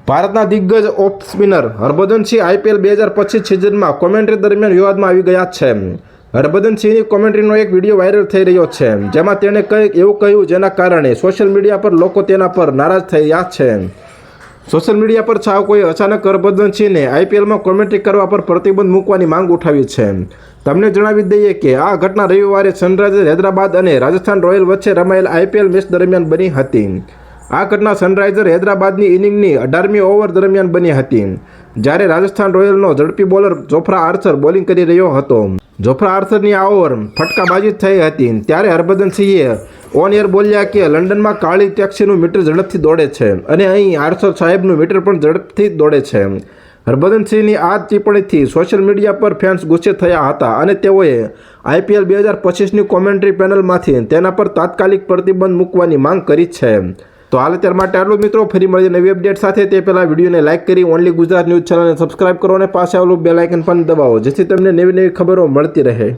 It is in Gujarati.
ભારતના દિગ્ગજ of spinner Harbhajan Singh IPL 2025 સિઝનમાં કોમેન્ટ્રી દરમિયાન વિવાદમાં આવી ગયા છે. હરભજન સિંહની કોમેન્ટ્રીનો એક વિડીયો વાયરલ થઈ રહ્યો છે, જેમાં તેણે કંઈક એવું કહ્યું જેના કારણે સોશિયલ મીડિયા પર લોકો તેના પર નારાજ થઈ રહ્યા છે. સોશિયલ મીડિયા પર છાવ કોઈ અચાનક હરભજન સિંહને IPLમાં કોમેન્ટ્રી કરવા પર પ્રતિબંધ મૂકવાની માંગ ઉઠાવી છે. તમને જણાવી દઈએ કે આ ઘટના રવિવારે સનરાઇઝર્સ હૈદરાબાદ અને રાજસ્થાન રોયલ વચ્ચે રમાયેલ IPL મેચ દરમિયાન બની હતી. આ ઘટના સનરાઇઝર્સ હૈદરાબાદની ઇનિંગની 18મી ઓવર દરમિયાન બની હતી, જ્યારે રાજસ્થાન રોયલનો ઝડપી બોલર જોફ્રા આર્ચર બોલિંગ કરી રહ્યો હતો. જોફ્રા આર્ચરની આ ઓવર ફટકાબાજી થઈ હતી, ત્યારે હરભજન સિંહે ઓન એર બોલ્યા કે લંડનમાં કાળી ટેક્સીનું મીટર ઝડપથી દોડે છે અને અહીં આર્ચર સાહેબનું મીટર પણ ઝડપથી દોડે છે. હરભજન સિંહની આ ટિપ્પણીથી સોશિયલ મીડિયા પર ફેન્સ ગુસ્સે થયા હતા અને તેઓએ IPL 2025ની કોમેન્ટ્રી પેનલમાંથી તેના પર તાત્કાલિક પ્રતિબંધ મૂકવાની માંગ કરી છે. તો હાલ અત્યાર માટે આટલું મિત્રો. ફરી મળીએ નવી અપડેટ સાથે. તે પહેલાં વિડીયોને લાઇક કરી ઓનલી ગુજરાત ન્યૂઝ ચેનલને સબસ્ક્રાઇબ કરો અને પાસે આવેલું બેલ આઇકન પણ દબાવો, જેથી તમને નવી નવી ખબરો મળતી રહે.